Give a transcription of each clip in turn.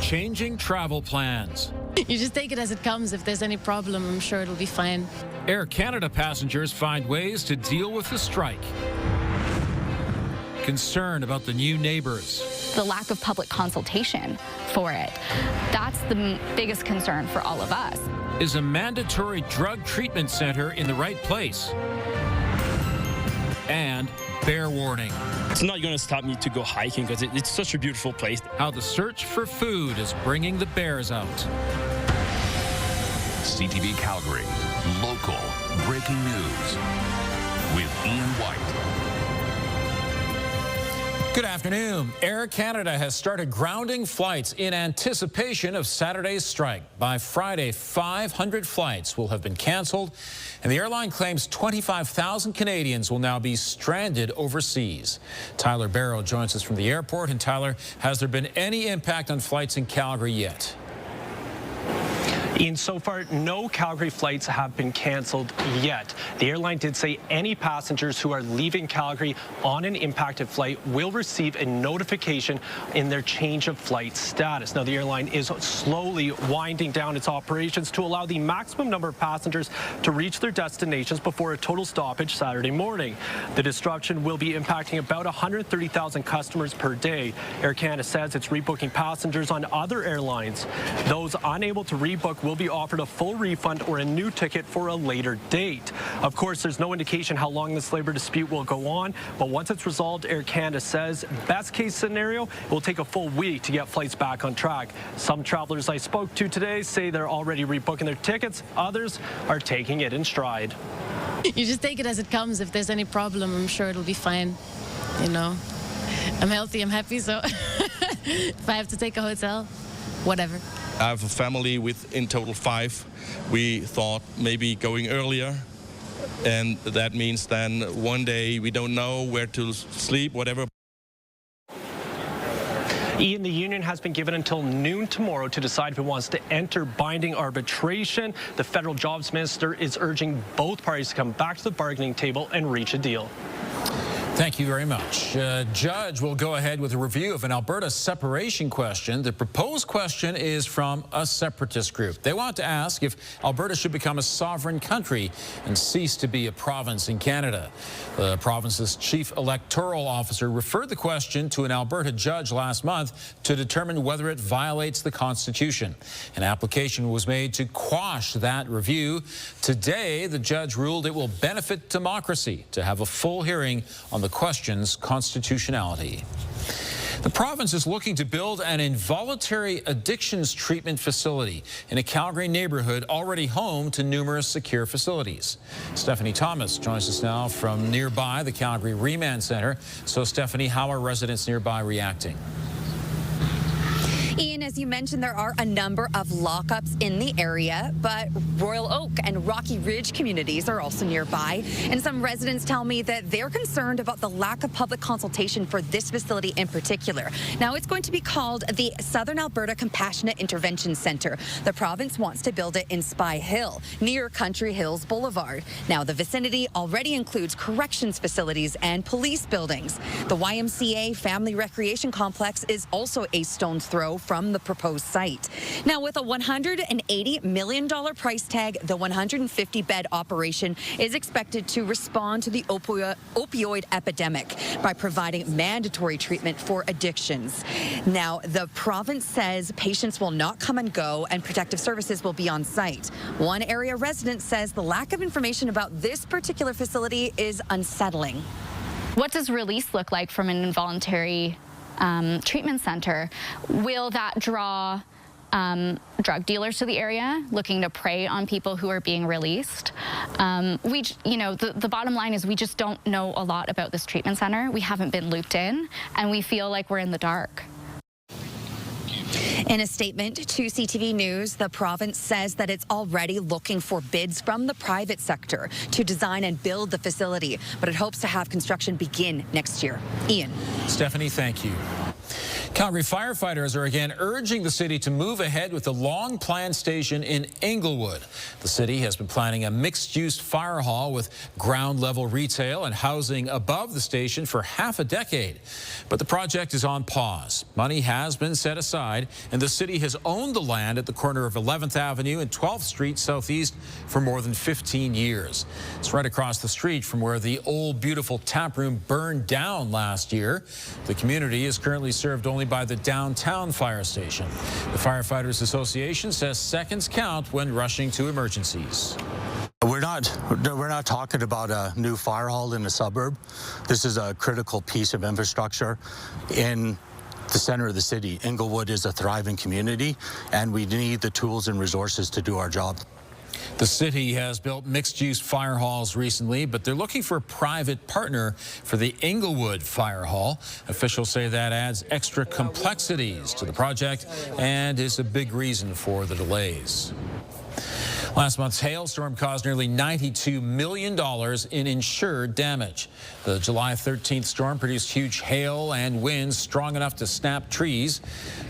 changing travel plans. You just take it as it comes. If there's any problem, I'm sure it'll be fine. Air Canada passengers find ways to deal with the strike. Concern about the new neighbors. The lack of public consultation for it. That's the biggest concern for all of us. Is a mandatory drug treatment center in the right place? And bear warning. It's not going to stop me to go hiking because it's such a beautiful place. How the search for food is bringing the bears out. CTV Calgary, local breaking news with Ian White. Good afternoon. Air Canada has started grounding flights in anticipation of Saturday's strike. By Friday, 500 flights will have been canceled, and the airline claims 25,000 Canadians will now be stranded overseas. Tyler Barrow joins us from the airport. And Tyler, has there been any impact on flights in Calgary yet? Ian, so far, no Calgary flights have been canceled yet. The airline did say any passengers who are leaving Calgary on an impacted flight will receive a notification in their change of flight status. Now, the airline is slowly winding down its operations to allow the maximum number of passengers to reach their destinations before a total stoppage Saturday morning. The disruption will be impacting about 130,000 customers per day. Air Canada says it's rebooking passengers on other airlines. Those unable to rebook will be offered a full refund or a new ticket for a later date. Of course, there's no indication how long this labor dispute will go on, but once it's resolved, Air Canada says best case scenario, it will take a full week to get flights back on track. Some travelers I spoke to today say they're already rebooking their tickets. Others are taking it in stride. You just take it as it comes. If there's any problem, I'm sure it'll be fine. You know, I'm healthy, I'm happy, so if I have to take a hotel, whatever. I have a family with in total 5. We thought maybe going earlier, and that means then one day we don't know where to sleep, whatever. Ian, the union has been given until noon tomorrow to decide if it wants to enter binding arbitration. The federal jobs minister is urging both parties to come back to the bargaining table and reach a deal. Thank you very much. Judge will go ahead with a review of an Alberta separation question. The proposed question is from a separatist group. They want to ask if Alberta should become a sovereign country and cease to be a province in Canada. The province's chief electoral officer referred the question to an Alberta judge last month to determine whether it violates the Constitution. An application was made to quash that review. Today, the judge ruled it will benefit democracy to have a full hearing on the question's constitutionality. The province is looking to build an involuntary addictions treatment facility in a Calgary neighborhood already home to numerous secure facilities. Stephanie Thomas joins us now from nearby, the Calgary Remand Centre. So, Stephanie, how are residents nearby reacting? Ian, as you mentioned, there are a number of lockups in the area, but Royal Oak and Rocky Ridge communities are also nearby. And some residents tell me that they're concerned about the lack of public consultation for this facility in particular. Now, it's going to be called the Southern Alberta Compassionate Intervention Centre. The province wants to build it in Spy Hill, near Country Hills Boulevard. Now, the vicinity already includes corrections facilities and police buildings. The YMCA Family Recreation Complex is also a stone's throw from the proposed site. Now, with a $180 million price tag, the 150-bed operation is expected to respond to the opioid epidemic by providing mandatory treatment for addictions. Now, the province says patients will not come and go and protective services will be on site. One area resident says the lack of information about this particular facility is unsettling. What does release look like from an involuntary treatment center? Will that draw drug dealers to the area looking to prey on people who are being released? The bottom line is we just don't know a lot about this treatment center. We haven't been looped in, and we feel like we're in the dark. In a statement to CTV News, the province says that it's already looking for bids from the private sector to design and build the facility, but it hopes to have construction begin next year. Ian. Stephanie, thank you. Calgary firefighters are again urging the city to move ahead with the long-planned station in Englewood. The city has been planning a mixed-use fire hall with ground-level retail and housing above the station for half a decade. But the project is on pause. Money has been set aside, and the city has owned the land at the corner of 11th Avenue and 12th Street Southeast for more than 15 years. It's right across the street from where the old, beautiful tap room burned down last year. The community is currently served only by the downtown fire station. The Firefighters Association says seconds count when rushing to emergencies. We're not talking about a new fire hall in the suburb. This is a critical piece of infrastructure in the center of the city. Englewood is a thriving community, and we need the tools and resources to do our job. The city has built mixed-use fire halls recently, but they're looking for a private partner for the Englewood Fire Hall. Officials say that adds extra complexities to the project and is a big reason for the delays. Last month's hailstorm caused nearly $92 million in insured damage. The July 13th storm produced huge hail and winds strong enough to snap trees.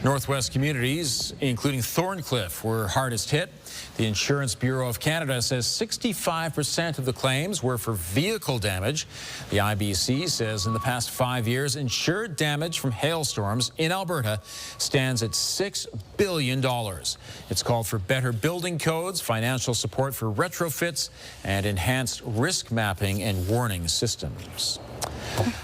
Northwest communities, including Thorncliffe, were hardest hit. The Insurance Bureau of Canada says 65% of the claims were for vehicle damage. The IBC says in the past 5 years, insured damage from hailstorms in Alberta stands at $6 billion. It's called for better building codes, financial support for retrofits, and enhanced risk mapping and warning systems.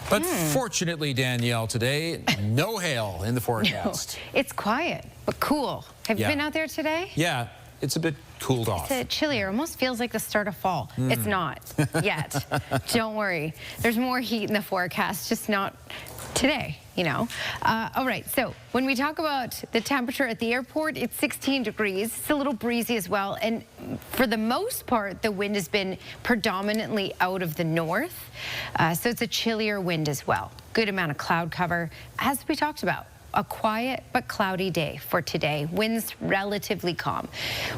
But fortunately, Danielle, today, no hail in the forecast. No, it's quiet, but cool. Have you been out there today? Yeah. It's a bit cooled off. It's chillier. Almost feels like the start of fall. It's not yet. Don't worry. There's more heat in the forecast, just not today, you know. All right, so when we talk about the temperature at the airport, it's 16 degrees. It's a little breezy as well. And for the most part, the wind has been predominantly out of the north. So it's a chillier wind as well. Good amount of cloud cover, as we talked about. A quiet but cloudy day for today. Winds relatively calm.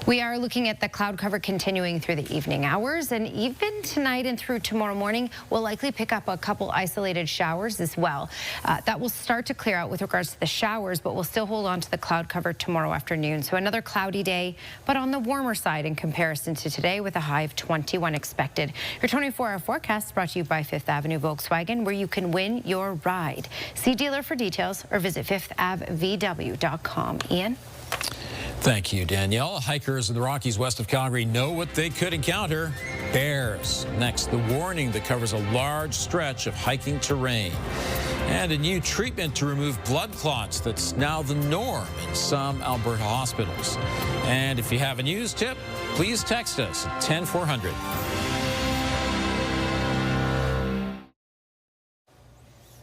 We are looking at the cloud cover continuing through the evening hours, and even tonight and through tomorrow morning, we'll likely pick up a couple isolated showers as well. That will start to clear out with regards to the showers, but we'll still hold on to the cloud cover tomorrow afternoon. So another cloudy day, but on the warmer side in comparison to today, with a high of 21 expected. Your 24-hour forecast brought to you by 5th Avenue Volkswagen, where you can win your ride. See dealer for details or visit 5thAvVW.com. Ian? Thank you, Danielle. Hikers in the Rockies west of Calgary know what they could encounter. Bears. Next, the warning that covers a large stretch of hiking terrain. And a new treatment to remove blood clots that's now the norm in some Alberta hospitals. And if you have a news tip, please text us at 10400.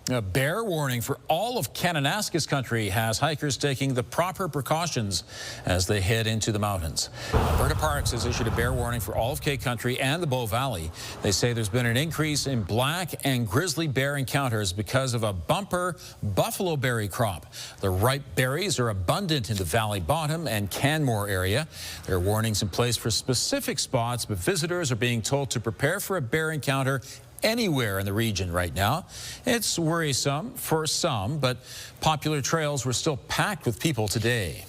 A bear warning for all of Kananaskis country has hikers taking the proper precautions as they head into the mountains. Alberta Parks has issued a bear warning for all of K Country and the Bow Valley. They say there's been an increase in black and grizzly bear encounters because of a bumper buffalo berry crop. The ripe berries are abundant in the valley bottom and Canmore area. There are warnings in place for specific spots, but visitors are being told to prepare for a bear encounter anywhere in the region right now. It's worrisome for some, but popular trails were still packed with people today.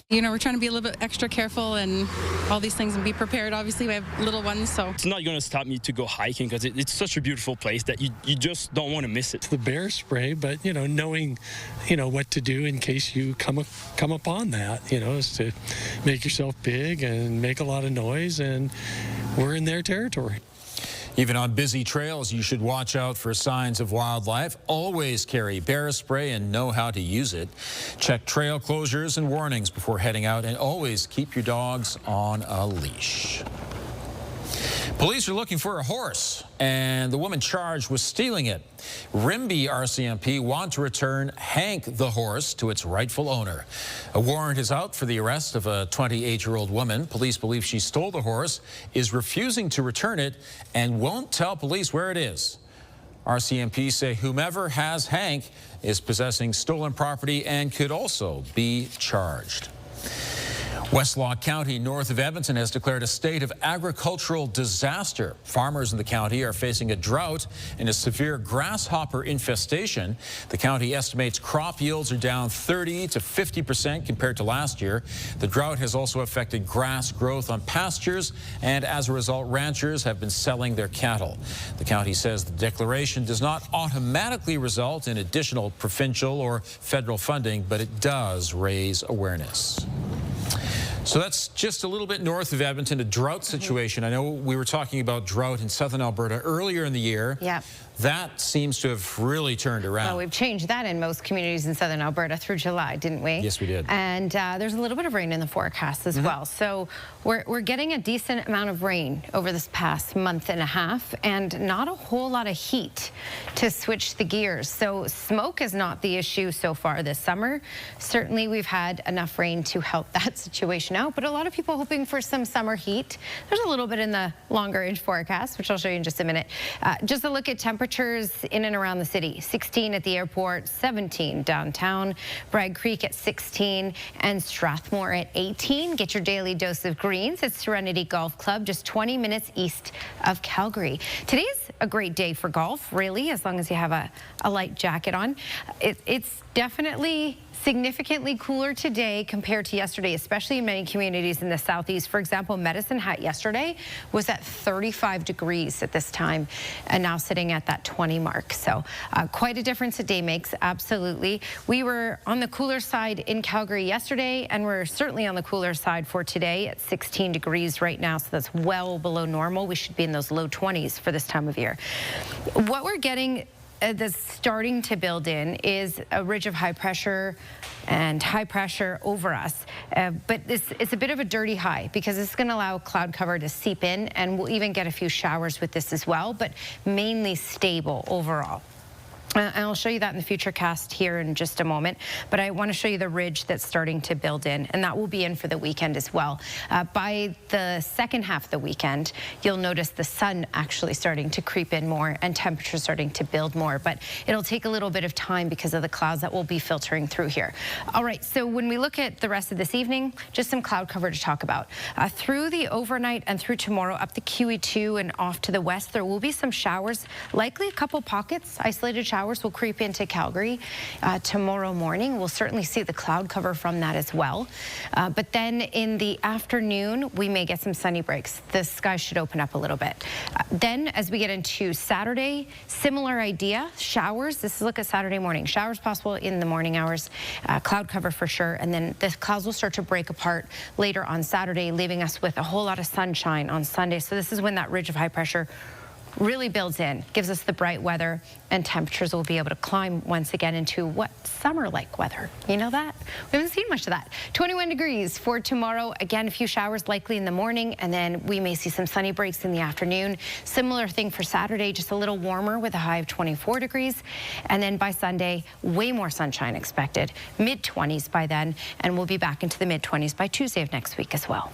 You know, we're trying to be a little bit extra careful and all these things and be prepared. Obviously, we have little ones, so. It's not going to stop me to go hiking because it's such a beautiful place that you just don't want to miss it. The bear spray, but, you know, knowing, you know, what to do in case you come upon that, you know, is to make yourself big and make a lot of noise, and we're in their territory. Even on busy trails, you should watch out for signs of wildlife. Always carry bear spray and know how to use it. Check trail closures and warnings before heading out, and always keep your dogs on a leash. Police are looking for a horse, and the woman charged with stealing it. Rimbey RCMP want to return Hank the horse to its rightful owner. A warrant is out for the arrest of a 28-year-old woman. Police believe she stole the horse, is refusing to return it, and won't tell police where it is. RCMP say whomever has Hank is possessing stolen property and could also be charged. Westlock County, north of Edmonton, has declared a state of agricultural disaster. Farmers in the county are facing a drought and a severe grasshopper infestation. The county estimates crop yields are down 30 to 50% compared to last year. The drought has also affected grass growth on pastures, and as a result, ranchers have been selling their cattle. The county says the declaration does not automatically result in additional provincial or federal funding, but it does raise awareness. So that's just a little bit north of Edmonton, a drought situation. I know we were talking about drought in southern Alberta earlier in the year. Yeah. That seems to have really turned around. Well, we've changed that in most communities in southern Alberta through July, didn't we? Yes, we did. And there's a little bit of rain in the forecast as well. So we're getting a decent amount of rain over this past month and a half, and not a whole lot of heat to switch the gears. So smoke is not the issue so far this summer. Certainly we've had enough rain to help that situation out, but a lot of people hoping for some summer heat. There's a little bit in the longer range forecast, which I'll show you in just a minute. Just a look at temperatures in and around the city. 16 at the airport, 17 downtown, Bragg Creek at 16, and Strathmore at 18. Get your daily dose of greens at Serenity Golf Club, just 20 minutes east of Calgary. Today's a great day for golf, really, as long as you have a light jacket on. It's definitely significantly cooler today compared to yesterday, especially in many communities in the southeast. For example, Medicine Hat yesterday was at 35 degrees at this time, and now sitting at that 20 mark. So quite a difference a day makes, absolutely. We were on the cooler side in Calgary yesterday, and we're certainly on the cooler side for today at 16 degrees right now, so that's well below normal. We should be in those low 20s for this time of year. What we're getting that's starting to build in is a ridge of high pressure and high pressure over us. But it's a bit of a dirty high because it's going to allow cloud cover to seep in, and we'll even get a few showers with this as well, but mainly stable overall. And I'll show you that in the future cast here in just a moment, but I want to show you the ridge that's starting to build in, and that will be in for the weekend as well. By the second half of the weekend, you'll notice the sun actually starting to creep in more and temperatures starting to build more, but it'll take a little bit of time because of the clouds that will be filtering through here. All right, so when we look at the rest of this evening, just some cloud cover to talk about. Through the overnight and through tomorrow, up the QE2 and off to the west, there will be some showers, likely a couple pockets, isolated showers will creep into Calgary tomorrow morning. We'll certainly see the cloud cover from that as well. But then in the afternoon, we may get some sunny breaks. The sky should open up a little bit. Then as we get into Saturday, similar idea, showers. This is a look at Saturday morning. Showers possible in the morning hours, cloud cover for sure. And then the clouds will start to break apart later on Saturday, leaving us with a whole lot of sunshine on Sunday. So this is when that ridge of high pressure really builds in, gives us the bright weather, and temperatures will be able to climb once again into what summer-like weather. You know that? We haven't seen much of that. 21 degrees for tomorrow. Again, a few showers likely in the morning, and then we may see some sunny breaks in the afternoon. Similar thing for Saturday, just a little warmer with a high of 24 degrees. And then by Sunday, way more sunshine expected. Mid-20s by then, and we'll be back into the mid-20s by Tuesday of next week as well.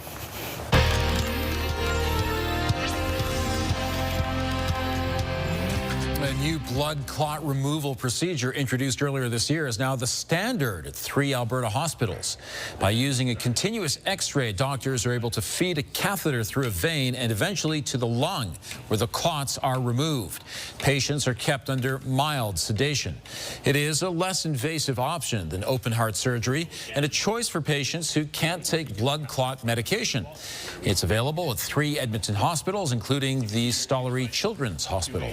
A new blood clot removal procedure introduced earlier this year is now the standard at 3 Alberta hospitals. By using a continuous X-ray, doctors are able to feed a catheter through a vein and eventually to the lung, where the clots are removed. Patients are kept under mild sedation. It is a less invasive option than open heart surgery and a choice for patients who can't take blood clot medication. It's available at 3 Edmonton hospitals, including the Stollery Children's Hospital.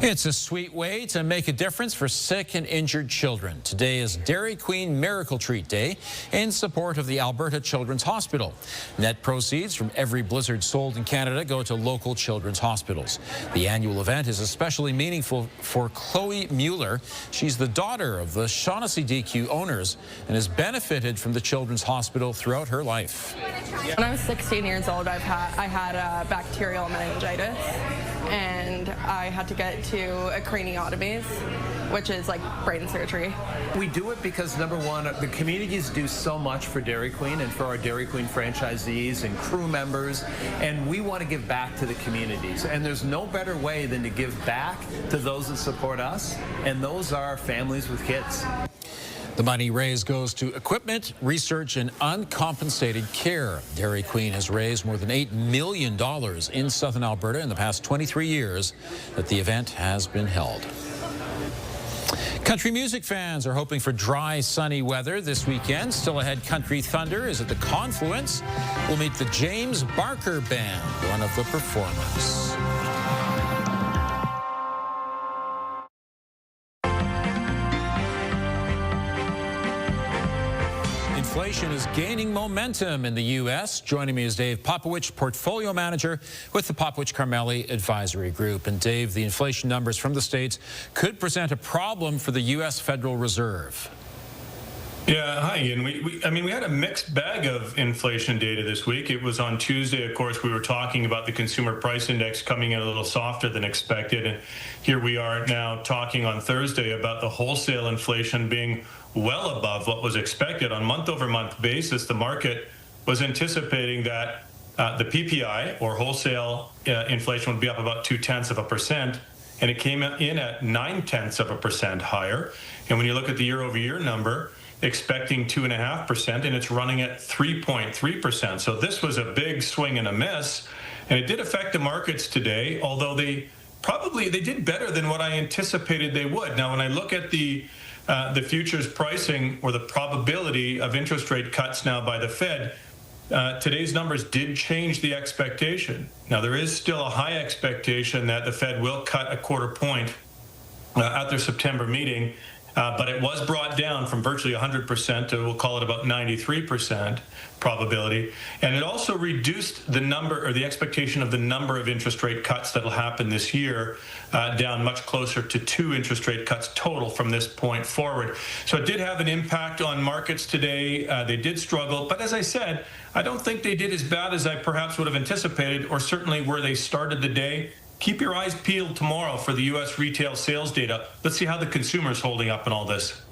It's a sweet way to make a difference for sick and injured children. Today is Dairy Queen Miracle Treat Day in support of the Alberta Children's Hospital. Net proceeds from every blizzard sold in Canada go to local children's hospitals. The annual event is especially meaningful for Chloe Mueller. She's the daughter of the Shaughnessy DQ owners and has benefited from the Children's Hospital throughout her life. When I was 16 years old, I had bacterial meningitis, and I had to get to a craniotomy, which is like brain surgery. We do it because, number one, the communities do so much for Dairy Queen and for our Dairy Queen franchisees and crew members, and we want to give back to the communities. And there's no better way than to give back to those that support us, and those are families with kids. The money raised goes to equipment, research, and uncompensated care. Dairy Queen has raised more than $8 million in southern Alberta in the past 23 years that the event has been held. Country music fans are hoping for dry, sunny weather this weekend. Still ahead, Country Thunder is at the Confluence. We'll meet the James Barker Band, one of the performers. Inflation is gaining momentum in the U.S. Joining me is Dave Popowich, Portfolio Manager with the Popowich-Carmeli Advisory Group. And Dave, the inflation numbers from the States could present a problem for the U.S. Federal Reserve. Yeah, hi, Ian. We had a mixed bag of inflation data this week. It was on Tuesday, of course, we were talking about the consumer price index coming in a little softer than expected. And here we are now talking on Thursday about the wholesale inflation being well above what was expected. On month-over-month basis, the market was anticipating that the PPI, or wholesale inflation, would be up about 0.2%, and it came in at 0.9% higher. And when you look at the year-over-year number, expecting 2.5%, and it's running at 3.3%. So this was a big swing and a miss, and it did affect the markets today, although they did better than what I anticipated they would. Now, when I look at the futures pricing, or the probability of interest rate cuts now by the Fed, today's numbers did change the expectation. Now, there is still a high expectation that the Fed will cut a 0.25 point at their September meeting, but it was brought down from virtually 100% to, we'll call it about 93% probability. And it also reduced the number, or the expectation of the number of interest rate cuts that will happen this year, down much closer to 2 interest rate cuts total from this point forward. So it did have an impact on markets today. They did struggle, but as I said, I don't think they did as bad as I perhaps would have anticipated, or certainly where they started the day. Keep your eyes peeled tomorrow for the U.S. retail sales data. Let's see how the consumer's holding up in all this.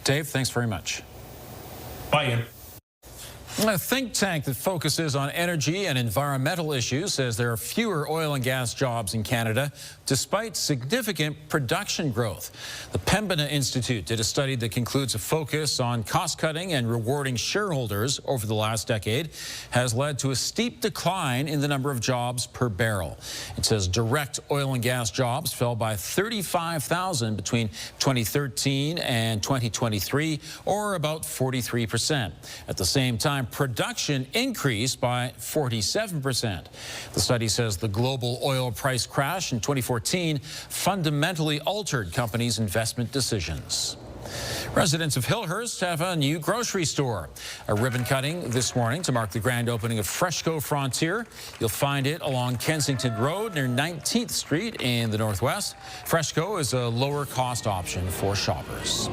Dave, thanks very much. Bye, Ian. A think tank that focuses on energy and environmental issues says there are fewer oil and gas jobs in Canada despite significant production growth. The Pembina Institute did a study that concludes a focus on cost-cutting and rewarding shareholders over the last decade has led to a steep decline in the number of jobs per barrel. It says direct oil and gas jobs fell by 35,000 between 2013 and 2023, or about 43%. At the same time, production increased by 47%. The study says the global oil price crash in 2014 fundamentally altered companies' investment decisions. Residents of Hillhurst have a new grocery store. A ribbon cutting this morning to mark the grand opening of Fresco Frontier. You'll find it along Kensington Road near 19th Street in the Northwest. Fresco is a lower cost option for shoppers.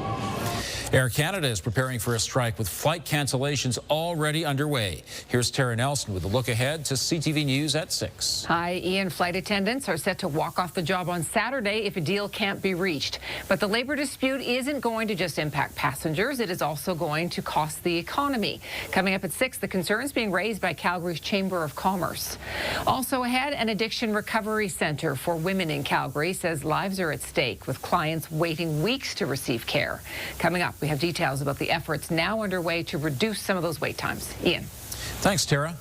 Air Canada is preparing for a strike with flight cancellations already underway. Here's Tara Nelson with a look ahead to CTV News at 6. Hi, Ian. Flight attendants are set to walk off the job on Saturday if a deal can't be reached. But the labor dispute isn't going to just impact passengers. It is also going to cost the economy. Coming up at 6, the concerns being raised by Calgary's Chamber of Commerce. Also ahead, an addiction recovery center for women in Calgary says lives are at stake, with clients waiting weeks to receive care. Coming up, we have details about the efforts now underway to reduce some of those wait times. Ian. Thanks, Tara.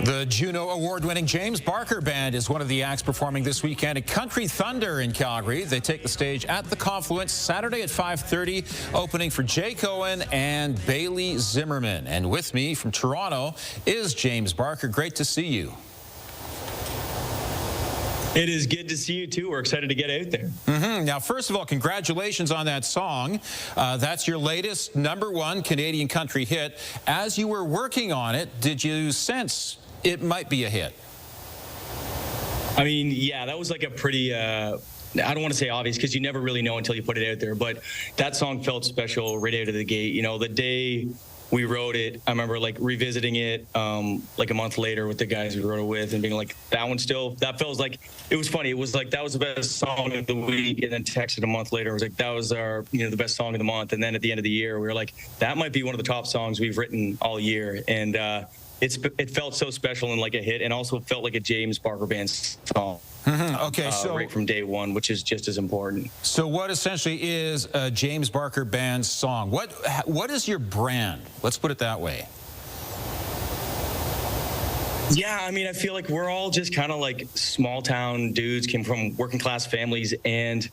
The Juno Award-winning James Barker Band is one of the acts performing this weekend at Country Thunder in Calgary. They take the stage at the Confluence Saturday at 5:30, opening for Jay Cohen and Bailey Zimmerman. And with me from Toronto is James Barker. Great to see you. It is good to see you, too. We're excited to get out there. Now, first of all, congratulations on that song. That's your latest #1 Canadian country hit. As you were working on it, did you sense it might be a hit? I mean, yeah, that was like a pretty, I don't want to say obvious because you never really know until you put it out there, but that song felt special right out of the gate. You know, the day we wrote it, I remember like revisiting it like a month later with the guys we wrote it with and being like, that feels like, it was funny. It was like, that was the best song of the week. And then texted a month later, it was like, that was our, the best song of the month. And then at the end of the year, we were like, that might be one of the top songs we've written all year. And it felt so special and like a hit, and also felt like a James Barker Band song. Okay, so right from day one, which is just as important. So what essentially is a James Barker Band song? What is your brand? Let's put it that way. Yeah, I mean, I feel like we're all just kind of like small town dudes, came from working class families, and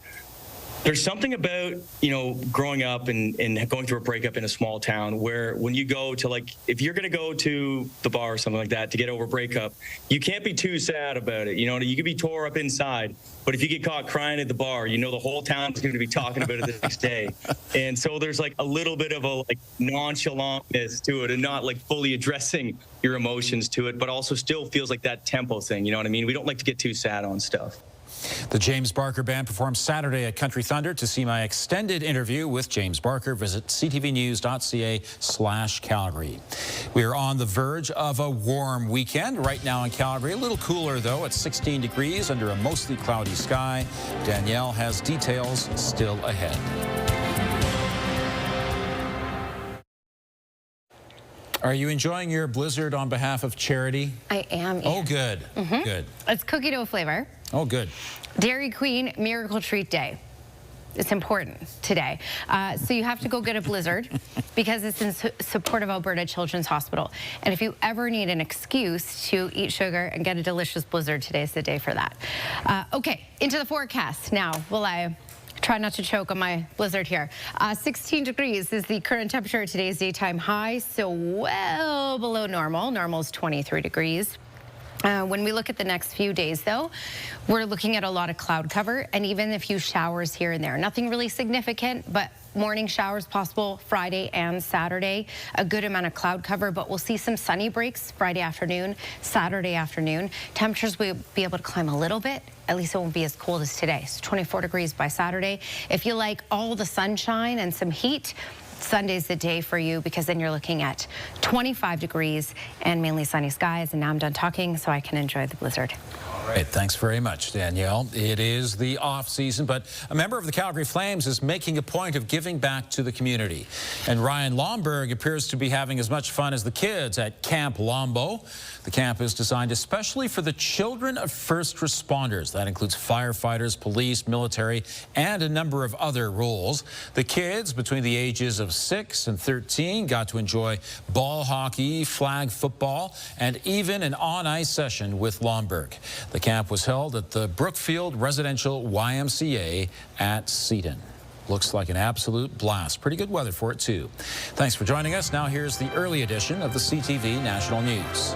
there's something about, you know, growing up and going through a breakup in a small town where when you go to, like, if you're going to go to the bar or something like that to get over a breakup, you can't be too sad about it. You know, you could be tore up inside, but if you get caught crying at the bar, you know the whole town's going to be talking about it the next day. And so there's like a little bit of a like nonchalantness to it and not like fully addressing your emotions to it, but also still feels like that tempo thing. You know what I mean? We don't like to get too sad on stuff. The James Barker Band performs Saturday at Country Thunder. To see my extended interview with James Barker, visit ctvnews.ca/Calgary. We are on the verge of a warm weekend right now in Calgary. A little cooler, though, at 16 degrees under a mostly cloudy sky. Danielle has details still ahead. Are you enjoying your blizzard on behalf of charity? I am. Oh, good. Good. It's cookie dough flavor. Oh, good. Dairy Queen Miracle Treat Day. It's important today. So you have to go get a blizzard because it's in support of Alberta Children's Hospital. And if you ever need an excuse to eat sugar and get a delicious blizzard, today's the day for that. Okay, into the forecast now. Will I try not to choke on my blizzard here? 16 degrees is the current temperature at today's daytime high, so well below normal. Normal is 23 degrees. When we look at the next few days, though, we're looking at a lot of cloud cover and even a few showers here and there. Nothing really significant, but morning showers possible Friday and Saturday. A good amount of cloud cover, but we'll see some sunny breaks Friday afternoon, Saturday afternoon. Temperatures will be able to climb a little bit. At least it won't be as cold as today. So 24 degrees by Saturday. If you like all the sunshine and some heat, Sunday's the day for you because then you're looking at 25 degrees and mainly sunny skies. And now I'm done talking so I can enjoy the blizzard. All right, thanks very much, Danielle. It is the off season, but a member of the Calgary Flames is making a point of giving back to the community. And Ryan Lomberg appears to be having as much fun as the kids at Camp Lombo. The camp is designed especially for the children of first responders. That includes firefighters, police, military, and a number of other roles. The kids between the ages of 6 and 13 got to enjoy ball hockey, flag football, and even an on-ice session with Lomberg. The camp was held at the Brookfield Residential YMCA at Seaton. Looks like an absolute blast. Pretty good weather for it, too. Thanks for joining us. Now here's the early edition of the CTV National News.